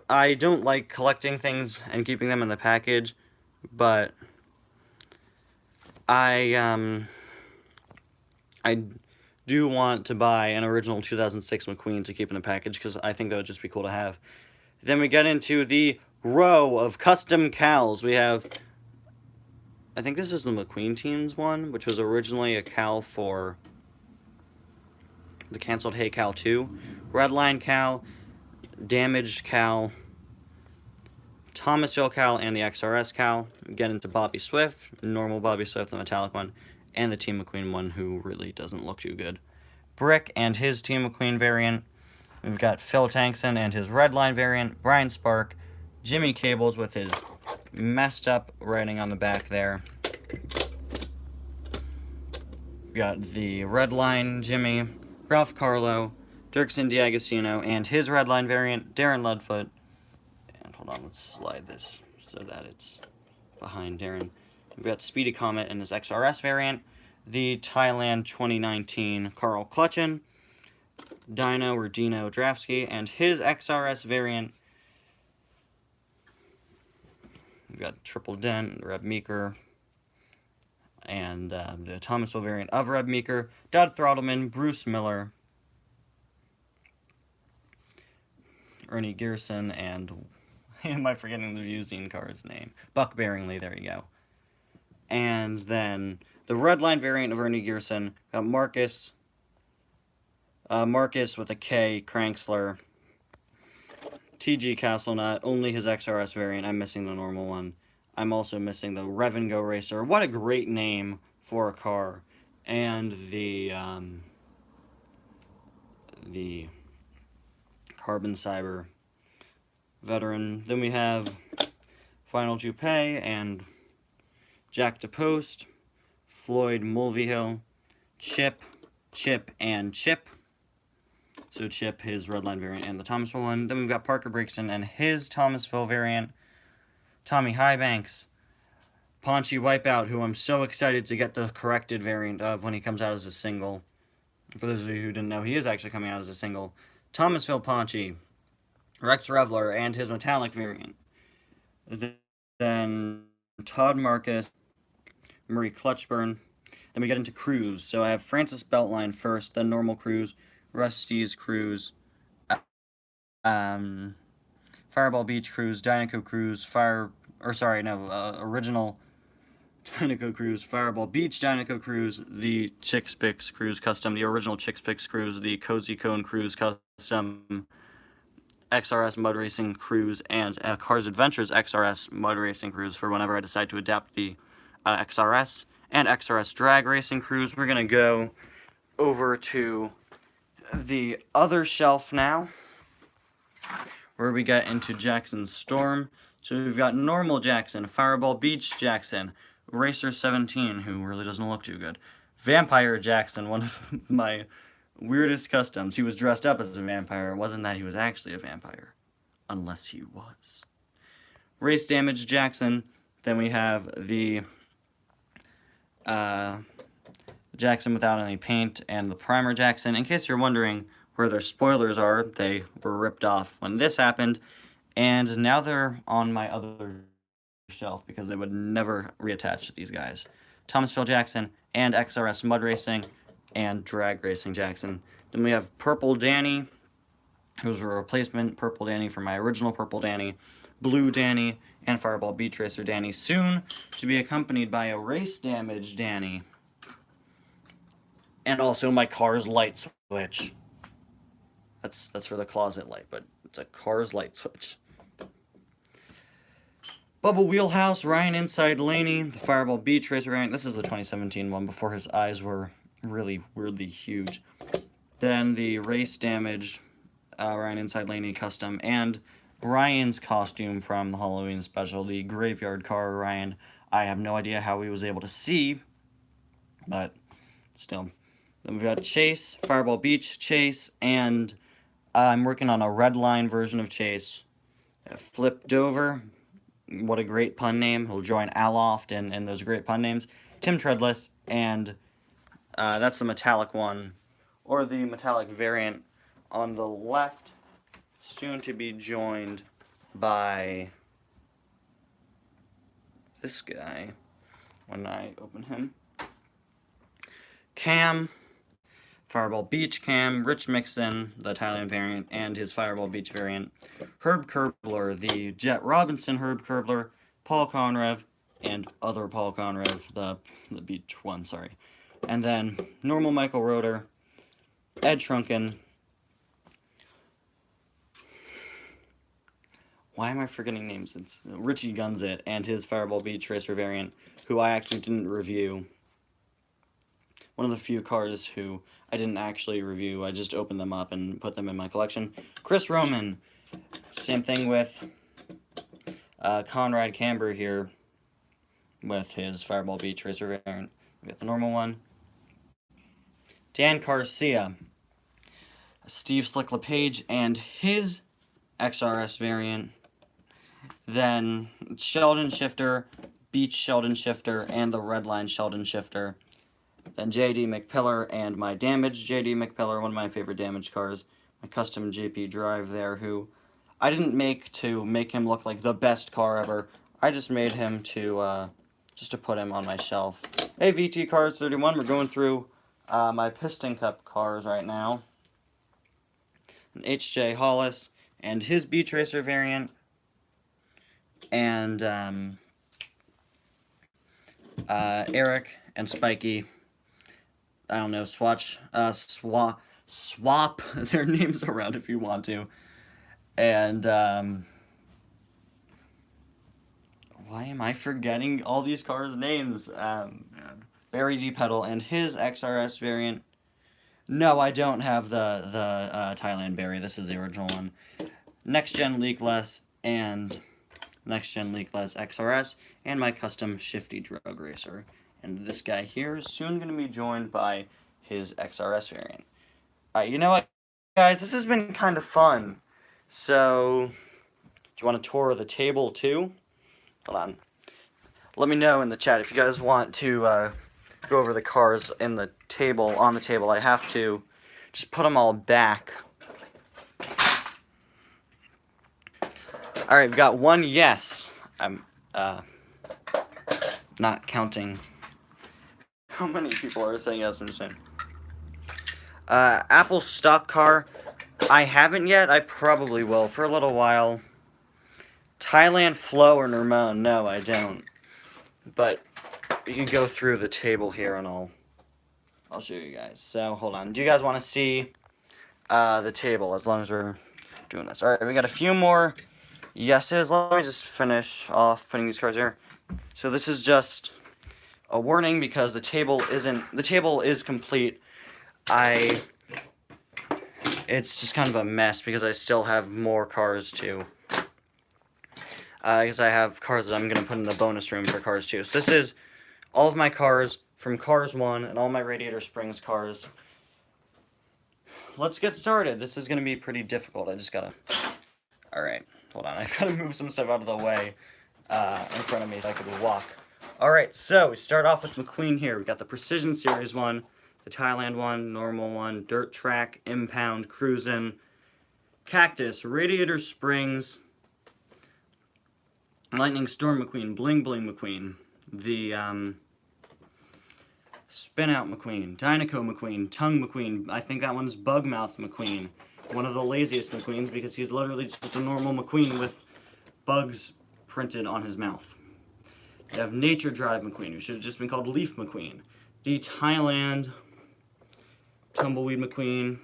I don't like collecting things and keeping them in the package, but I do want to buy an original 2006 McQueen to keep in the package because I think that would just be cool to have. Then we get into the row of custom Cals. We have, I think this is the McQueen Teams one, which was originally a Cal for the canceled Hey Cal 2. Redline Cal, Damaged Cal, Thomasville Cal, and the XRS Cal. We get into Bobby Swift, normal Bobby Swift, the metallic one, and the Team McQueen one, who really doesn't look too good. Brick and his Team McQueen variant. We've got Phil Tankson and his Redline variant, Brian Spark, Jimmy Cables with his messed up writing on the back there. We got the Redline Jimmy, Ralph Carlo, Dirksen D'Agostino, and his Redline variant, Darren Ludfoot. And hold on, let's slide this so that it's behind Darren. We've got Speedy Comet and his XRS variant, the Thailand 2019 Carl Clutchin, Dino or Dino Drafsky, and his XRS variant. We've got Triple Dent, Reb Meeker, and the Thomasville variant of Reb Meeker, Dud Throttleman, Bruce Miller, Ernie Gearson, and am I forgetting the using car's name? Buck Bearingley, there you go. And then the Redline variant of Ernie Gearson, got Marcus with a K, Cranksler, TG Castlenut, only his XRS variant. I'm missing the normal one. I'm also missing the Rev and Go Racer. What a great name for a car. And the Carbon Cyber veteran. Then we have Final Juppé and Jack DePost, Floyd Mulvihill, Chip, and Chip. So Chip, his Redline variant, and the Thomasville one. Then we've got Parker Brixton and his Thomasville variant, Tommy Highbanks, Paunchy Wipeout, who I'm so excited to get the corrected variant of when he comes out as a single. For those of you who didn't know, he is actually coming out as a single. Thomasville Paunchy, Rex Revler, and his metallic variant. Then Todd Marcus, Murray Clutchburn. Then we get into Cruise. So I have Francis Beltline first, then Normal Cruise, Rusty's Cruise, Fireball Beach Cruise, Dynaco Cruise, original Dynaco Cruise, Fireball Beach Dynaco Cruise, the Chicks Picks Cruise Custom, the original Chicks Picks Cruise, the Cozy Cone Cruise Custom, XRS Mud Racing Cruise, and Cars Adventures XRS Mud Racing Cruise for whenever I decide to adapt the XRS, and XRS Drag Racing Cruise. We're going to go over to the other shelf now, where we get into Jackson's Storm. So we've got Normal Jackson, Fireball Beach Jackson, Racer 17, who really doesn't look too good, Vampire Jackson, one of my weirdest customs. He was dressed up as a vampire. It wasn't that he was actually a vampire, unless he was. Race Damage Jackson. Then we have the Jackson without any paint and the Primer Jackson. In case you're wondering where their spoilers are, they were ripped off when this happened, and now they're on my other shelf because they would never reattach to these guys. Thomasville Jackson and XRS Mud Racing and Drag Racing Jackson. Then we have Purple Danny, who's a replacement Purple Danny for my original Purple Danny, Blue Danny, and Fireball Beach Racer Danny, soon to be accompanied by a Race Damage Danny. And also my car's light switch. That's for the closet light, but it's a car's light switch. Bubble Wheelhouse, Ryan Inside Laney, the Fireball Beach Racer Ryan. This is the 2017 one before his eyes were really weirdly huge. Then the Race Damaged Ryan Inside Laney custom, and Ryan's costume from the Halloween special, the Graveyard Car Ryan. I have no idea how he was able to see, but still. Then we've got Chase, Fireball Beach Chase, and I'm working on a red line version of Chase. Flip Dover, what a great pun name. He'll join Aloft and those great pun names. Tim Treadless, and that's the metallic one, or the metallic variant on the left, soon to be joined by this guy when I open him. Cam, Fireball Beach Cam, Rich Mixon, the Thailand variant, and his Fireball Beach variant. Herb Kerbler, the Jet Robinson Herb Kerbler, Paul Conrev, and other Paul Conrev, the beach one, sorry. And then normal Michael Roeder, Ed Shrunken. Why am I forgetting names? It's Richie Gunzit and his Fireball Beach Racer variant, who I actually didn't review. One of the few cars who I didn't actually review. I just opened them up and put them in my collection. Chris Roman. Same thing with Conrad Camber here with his Fireball Beach Racer variant. We got the normal one. Dan Garcia. Steve Slick LePage and his XRS variant. Then Sheldon Shifter, Beach Sheldon Shifter, and the Redline Sheldon Shifter. Then JD McPillar and my damaged JD McPillar, one of my favorite damaged cars. My custom JP Drive there, who I didn't make to make him look like the best car ever. I just made him to, just to put him on my shelf. Hey, VT Cars 31, we're going through my Piston Cup cars right now. And HJ Hollis and his Beach Racer variant. And Eric and Spiky. I don't know, swap their names around if you want to. And, why am I forgetting all these cars' names? Barry G. Pedal and his XRS variant. No, I don't have the Thailand Barry. This is the original one. Next Gen Leakless and Next Gen Leakless XRS, and my custom Shifty Drug Racer. And this guy here is soon going to be joined by his XRS variant. You know what, guys? This has been kind of fun. So, do you want to tour the table too? Hold on. Let me know in the chat if you guys want to go over the cars in the table, on the table. I have to just put them all back. Alright, we've got one yes. I'm not counting how many people are saying yes. I'm saying. Apple stock car. I haven't yet. I probably will for a little while. Thailand Flow or Nermon. No, I don't. But you can go through the table here and I'll show you guys. So, hold on. Do you guys want to see the table as long as we're doing this? Alright, we got a few more yeses. Let me just finish off putting these cards here. So this is just a warning because the table is complete. I It's just kind of a mess because I still have more cars too. Because I have cars that I'm going to put in the bonus room for Cars 2. So this is all of my cars from Cars 1 and all my Radiator Springs cars. Let's get started. This is going to be pretty difficult. I just gotta... Alright, hold on. I've got to move some stuff out of the way in front of me so I could walk. Alright, so we start off with McQueen here. We got the Precision Series one, the Thailand one, normal one, Dirt Track, Impound, Cruisin', Cactus, Radiator Springs, Lightning Storm McQueen, Bling Bling McQueen, the Spin Out McQueen, Dynaco McQueen, Tongue McQueen, I think that one's Bugmouth McQueen, one of the laziest McQueens because he's literally just a normal McQueen with bugs printed on his mouth. You have Nature Drive McQueen, who should have just been called Leaf McQueen, the Thailand Tumbleweed McQueen,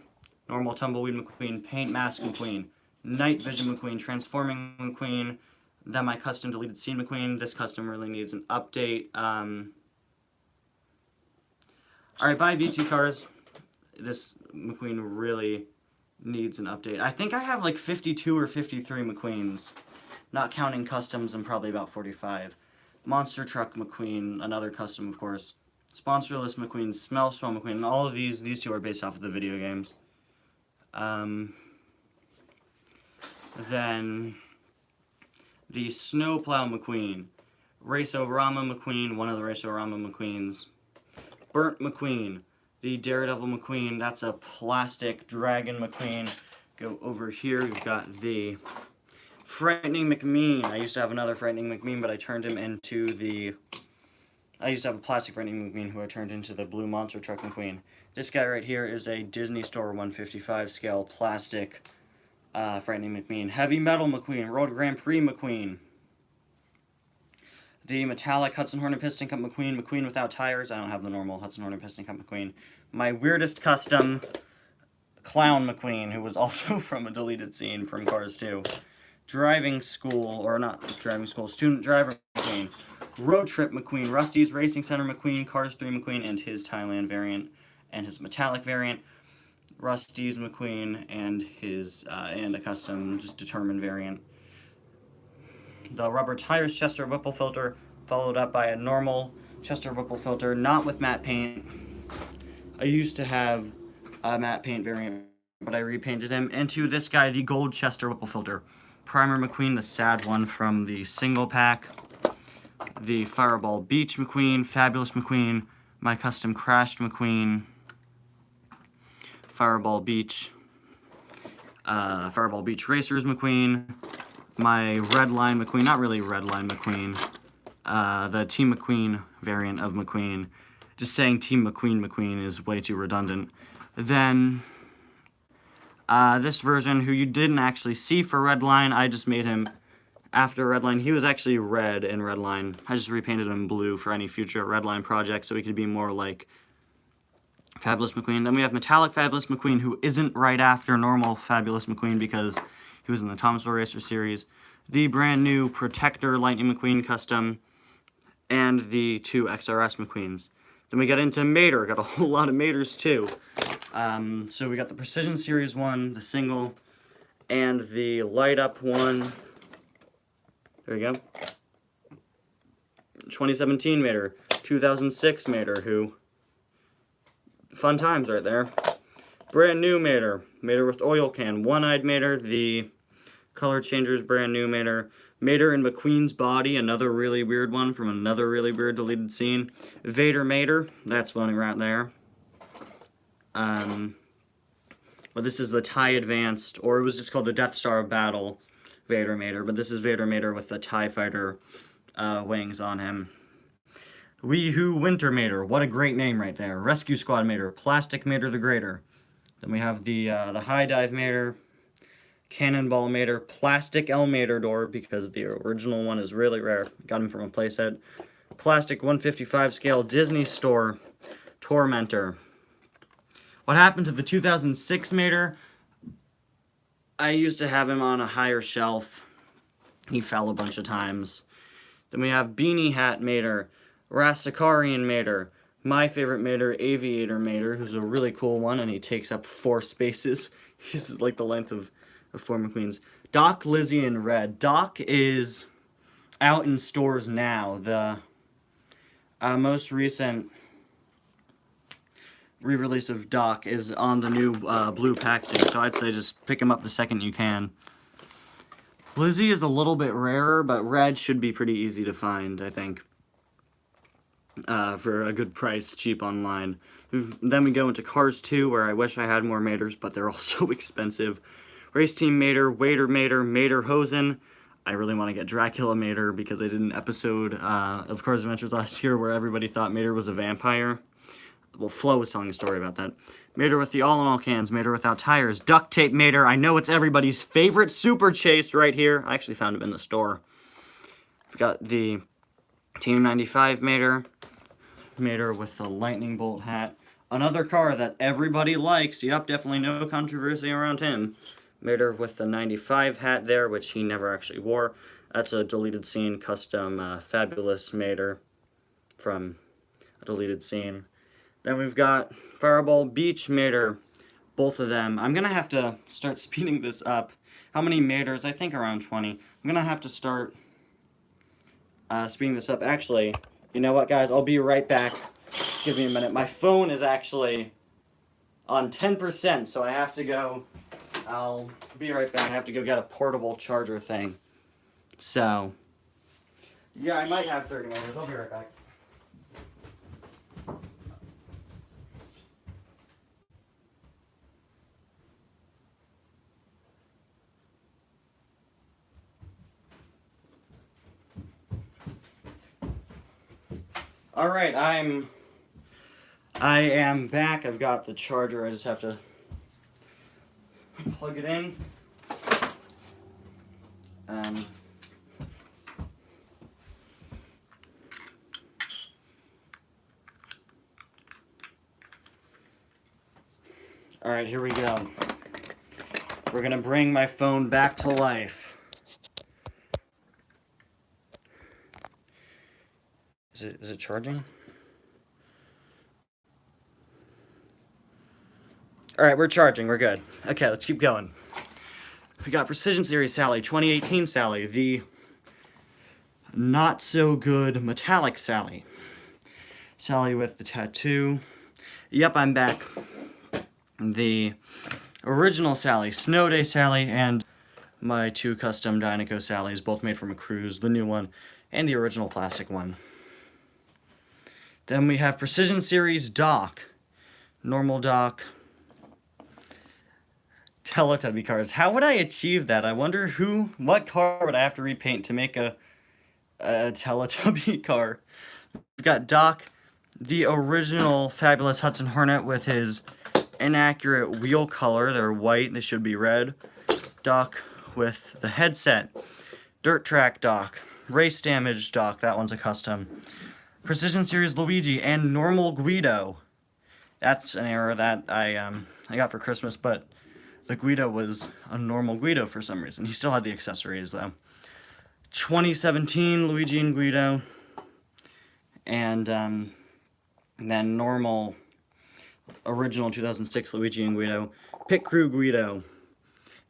normal Tumbleweed McQueen, Paint Mask McQueen, Night Vision McQueen, Transforming McQueen, then my custom deleted scene McQueen. This custom really needs an update. Alright, bye VT cars. This McQueen really needs an update. I think I have like 52 or 53 McQueens. Not counting customs, I'm probably about 45. Monster Truck McQueen, another custom of course. Sponsorless McQueen, Smell Swell McQueen, and all of these two are based off of the video games. Then the Snowplow McQueen, Race-O-Rama McQueen, one of the Race-O-Rama McQueens, Burnt McQueen, the Daredevil McQueen, that's a plastic Dragon McQueen. Go over here, we've got the Frightening McMean. I used to have another Frightening McMean, but I turned him into the... I used to have a plastic Frightening McMean who I turned into the Blue Monster Truck McQueen. This guy right here is a Disney Store 155 scale plastic Frightening McMean. Heavy Metal McQueen, Road Grand Prix McQueen. The metallic Hudson Horn and Piston Cup McQueen, McQueen without tires. I don't have the normal Hudson Horn and Piston Cup McQueen. My weirdest custom, Clown McQueen, who was also from a deleted scene from Cars 2. Driving School, or not Driving School, Student Driver McQueen. Road Trip McQueen, Rusty's Racing Center McQueen, Cars 3 McQueen, and his Thailand variant, and his metallic variant. Rusty's McQueen and his and a custom just determined variant. The rubber tires Chester Whipple filter, followed up by a normal Chester Whipple filter, not with matte paint. I used to have a matte paint variant, but I repainted him into this guy, the gold Chester Whipple filter. Primer McQueen, the sad one from the single pack. The Fireball Beach McQueen, Fabulous McQueen, my custom Crashed McQueen. Fireball Beach Racers McQueen, my Red Line McQueen, not really Red Line McQueen, the Team McQueen variant of McQueen. Just saying Team McQueen is way too redundant. Then, this version, who you didn't actually see for Red Line, I just made him after Red Line. He was actually red in Red Line. I just repainted him blue for any future Red Line project so he could be more like Fabulous McQueen. Then we have Metallic Fabulous McQueen, who isn't right after normal Fabulous McQueen because he was in the Thomasville Racer series. The brand new Protector Lightning McQueen custom, and the two XRS McQueens. Then we get into Mater. Got a whole lot of Maters too. So we got the Precision Series one, the single, and the light up one. There you go. 2017 Mater, 2006 Mater, who... Fun times right there. Brand new Mater. Mater with oil can. One-eyed Mater. The color changers brand new Mater. Mater in McQueen's body. Another really weird one from another really weird deleted scene. Vader Mater. That's floating right there. But this is the TIE Advanced, or it was just called the Death Star Battle Vader Mater. But this is Vader Mater with the TIE Fighter wings on him. Weehoo Winter Mater, what a great name right there. Rescue Squad Mater, Plastic Mater the Greater. Then we have the High Dive Mater, Cannonball Mater, Plastic El Matador, because the original one is really rare. Got him from a playset. Plastic 155 scale Disney Store Tormentor. What happened to the 2006 Mater? I used to have him on a higher shelf. He fell a bunch of times. Then we have Beanie Hat Mater, Rastakarian Mater, my favorite Mater, Aviator Mater, who's a really cool one, and he takes up 4 spaces. He's like the length of Four McQueens. Doc, Lizzie, and Red. Doc is out in stores now. The most recent re-release of Doc is on the new blue packaging, so I'd say just pick him up the second you can. Lizzie is a little bit rarer, but Red should be pretty easy to find, I think. For a good price, cheap online. Then we go into Cars 2, where I wish I had more Maters, but they're all so expensive. Race Team Mater, Waiter Mater, Mater Hosen. I really want to get Dracula Mater because I did an episode of Cars Adventures last year where everybody thought Mater was a vampire. Well, Flo was telling a story about that. Mater with the all-in-all cans, Mater without tires, Duct Tape Mater. I know it's everybody's favorite super chase right here. I actually found him in the store. We've got the Team 95 Mater. Mater with the lightning bolt hat. Another car that everybody likes. Yep, definitely no controversy around him. Mater with the 95 hat there, which he never actually wore. That's a deleted scene custom fabulous Mater from a deleted scene. Then we've got Fireball Beach Mater, both of them. I'm going to have to start speeding this up. How many Maters? I think around 20. I'm going to have to start speeding this up. Actually, you know what, guys? I'll be right back. Just give me a minute. My phone is actually on 10%, so I have to go. I'll be right back. I have to go get a portable charger thing. So, yeah, I might have 30 Maters. I'll be right back. Alright, I am back. I've got the charger. I just have to plug it in. Alright, here we go. We're gonna bring my phone back to life. Is it charging? Alright, we're charging. We're good. Okay, let's keep going. We got Precision Series Sally, 2018 Sally, the not-so-good metallic Sally. Sally with the tattoo. Yep, I'm back. The original Sally, Snow Day Sally, and my two custom Dynaco Sallys, both made from a cruise, the new one, and the original plastic one. Then we have Precision Series Doc, normal Doc, Teletubby cars. How would I achieve that? I wonder what car would I have to repaint to make a Teletubby car? We've got Doc, the original fabulous Hudson Hornet with his inaccurate wheel color. They're white, they should be red. Doc with the headset. Dirt Track Doc. Race Damage Doc, that one's a custom. Precision Series Luigi and normal Guido. That's an error that I got for Christmas, but the Guido was a normal Guido for some reason. He still had the accessories, though. 2017 Luigi and Guido. And then normal, original 2006 Luigi and Guido. Pit Crew Guido.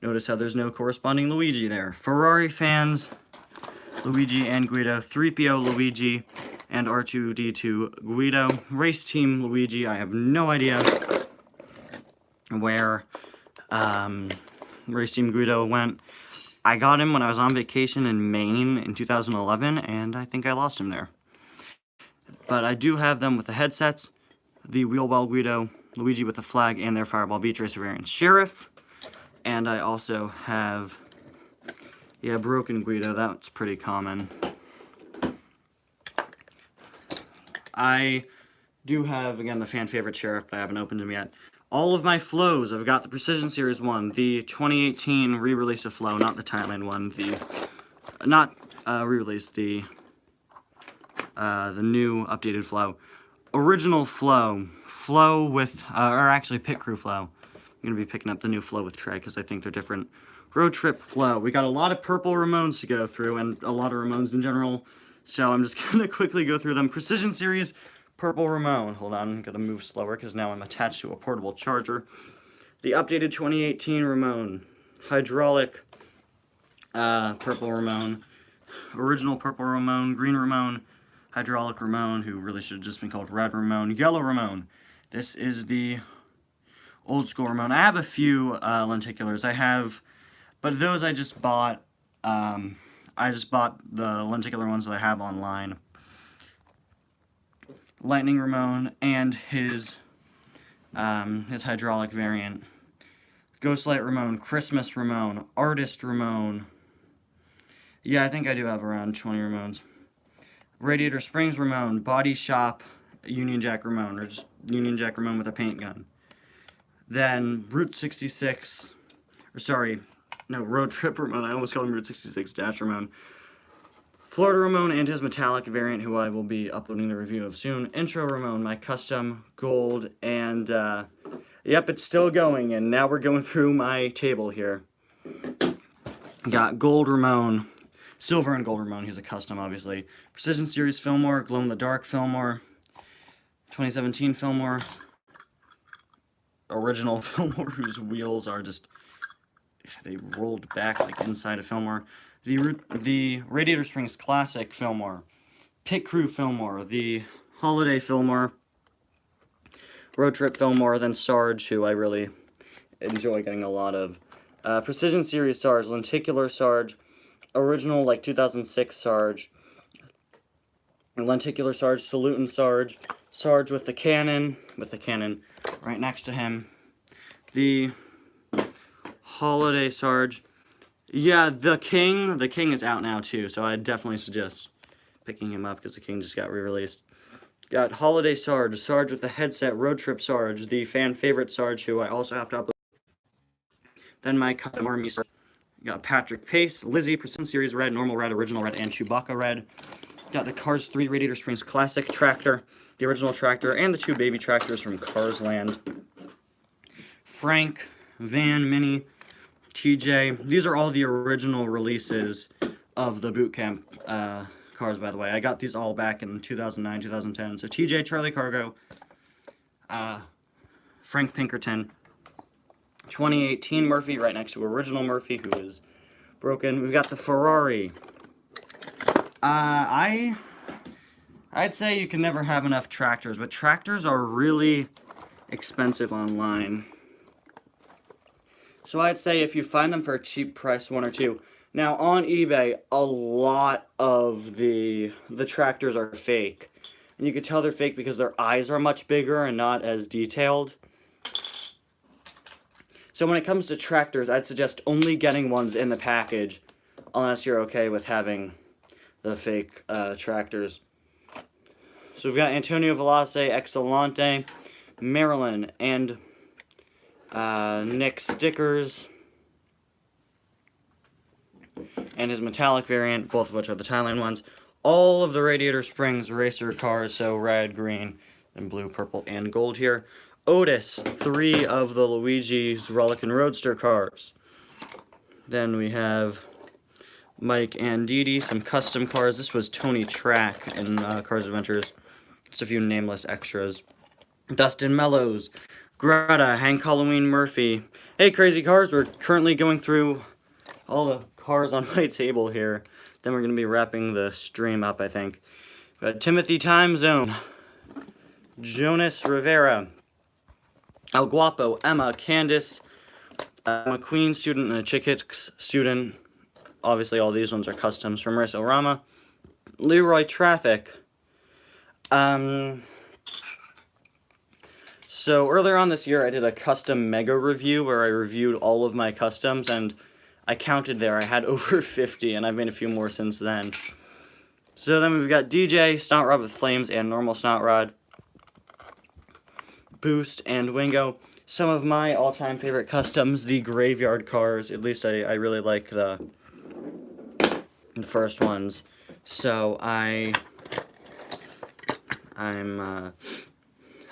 Notice how there's no corresponding Luigi there. Ferrari fans, Luigi and Guido. 3PO Luigi and R2-D2 Guido. Race Team Luigi, I have no idea where Race Team Guido went. I got him when I was on vacation in Maine in 2011, and I think I lost him there. But I do have them with the headsets, the wheel well Guido, Luigi with the flag, and their Fireball Beach Racer variant Sheriff. And I also have, yeah, Broken Guido. That's pretty common. I do have, again, the fan favorite Sheriff, but I haven't opened him yet. All of my flows, I've got the Precision Series one, the 2018 re-release of Flow, not the Thailand one, not re-release, the new updated Flow. Original Flow with, or actually Pit Crew Flow. I'm going to be picking up the new Flow with Trey because I think they're different. Road Trip Flow. We got a lot of purple Ramones to go through and a lot of Ramones in general, so I'm just going to quickly go through them. Precision Series Purple Ramone. Hold on, I'm going to move slower because now I'm attached to a portable charger. The updated 2018 Ramon, hydraulic purple Ramon, original purple Ramon, green Ramon, hydraulic Ramon, who really should have just been called red Ramon, yellow Ramon. This is the old school Ramon. I have a few lenticulars. But those I just bought. I just bought the lenticular ones that I have online. Lightning Ramon and his hydraulic variant. Ghostlight Ramon, Christmas Ramon, Artist Ramon. Yeah, I think I do have around 20 Ramones. Radiator Springs Ramon, Body Shop Union Jack Ramon, or just Union Jack Ramon with a paint gun. Then Route 66, Road Trip Ramon, I almost called him Route 66 Dash Ramon. Florida Ramon and his metallic variant, who I will be uploading the review of soon. Intro Ramon, my custom gold, and yep, it's still going, and now we're going through my table here. Got Gold Ramon, Silver and Gold Ramon, he's a custom, obviously. Precision Series Fillmore, Glow in the Dark Fillmore, 2017 Fillmore, original Fillmore, whose wheels are just, they rolled back like inside a Fillmore. The Radiator Springs Classic Fillmore, Pit Crew Fillmore, the Holiday Fillmore, Road Trip Fillmore, then Sarge, who I really enjoy getting a lot of. Precision Series Sarge, Lenticular Sarge, original like 2006 Sarge, Lenticular Sarge, Salutin' Sarge, Sarge with the cannon right next to him, the Holiday Sarge. Yeah, the King is out now too, so I definitely suggest picking him up because the King just got re-released. Got Holiday Sarge, Sarge with the headset, Road Trip Sarge, the fan favorite Sarge, who I also have to upload. Then my custom army Sarge. Got Patrick Pace, Lizzie, Precision Series Red, Normal Red, Original Red, and Chewbacca Red. Got the Cars 3 Radiator Springs Classic Tractor, the original tractor, and the two baby tractors from Cars Land. Frank, Van, Mini, TJ. These are all the original releases of the boot camp cars, by the way. I got these all back in 2009, 2010. So TJ, Charlie Cargo, Frank Pinkerton, 2018 Murphy right next to original Murphy, who is broken. We've got the Ferrari. I'd say you can never have enough tractors, but tractors are really expensive online. So I'd say if you find them for a cheap price, one or two. Now on eBay, a lot of the tractors are fake. And you can tell they're fake because their eyes are much bigger and not as detailed. So when it comes to tractors, I'd suggest only getting ones in the package, unless you're okay with having the fake tractors. So we've got Antonio Veloce, Excelente, Marilyn, and Nick Stickers, and his metallic variant, both of which are the Thailand ones. All of the Radiator Springs racer cars, so red, green, and blue, purple, and gold here. Otis, 3 of the Luigi's Rollick and Roadster cars. Then we have Mike and Dee Dee, some custom cars. This was Tony Track in Cars Adventures. Just a few nameless extras. Dustin Mellows, Greta, Hank Halloween Murphy. Hey, Crazy Cars, we're currently going through all the cars on my table here. Then we're going to be wrapping the stream up, I think. Timothy Time Zone, Jonas Rivera, El Guapo, Emma, Candace, McQueen student, and a Chick Hicks student. Obviously, all these ones are customs from Marissa Rama. Leroy Traffic. So earlier on this year, I did a custom mega review where I reviewed all of my customs, and I counted there. I had over 50, and I've made a few more since then. So then we've got DJ, Snot Rod with Flames, and Normal Snot Rod, Boost, and Wingo. Some of my all-time favorite customs, the Graveyard cars. At least I really like the first ones. So I'm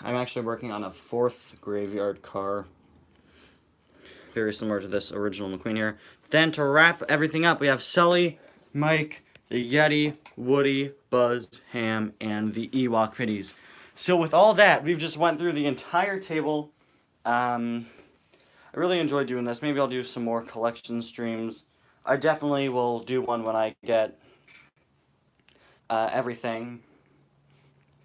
actually working on a 4th Graveyard car, very similar to this original McQueen here. Then to wrap everything up, we have Sully, Mike, the Yeti, Woody, Buzz, Ham, and the Ewok Pitties. So with all that, we've just went through the entire table. I really enjoy doing this. Maybe I'll do some more collection streams. I definitely will do one when I get everything.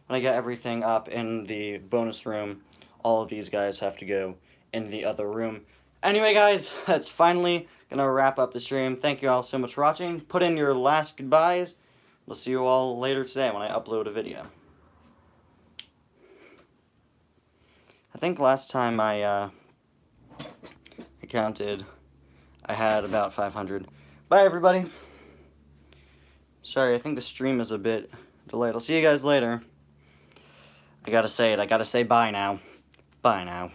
When I get everything up in the bonus room, all of these guys have to go in the other room. Anyway, guys, that's finally gonna wrap up the stream. Thank you all so much for watching. Put in your last goodbyes. We'll see you all later today when I upload a video. I think last time I counted, I had about 500. Bye, everybody. Sorry, I think the stream is a bit delayed. I'll see you guys later. I gotta say it. I gotta say bye now. Bye now.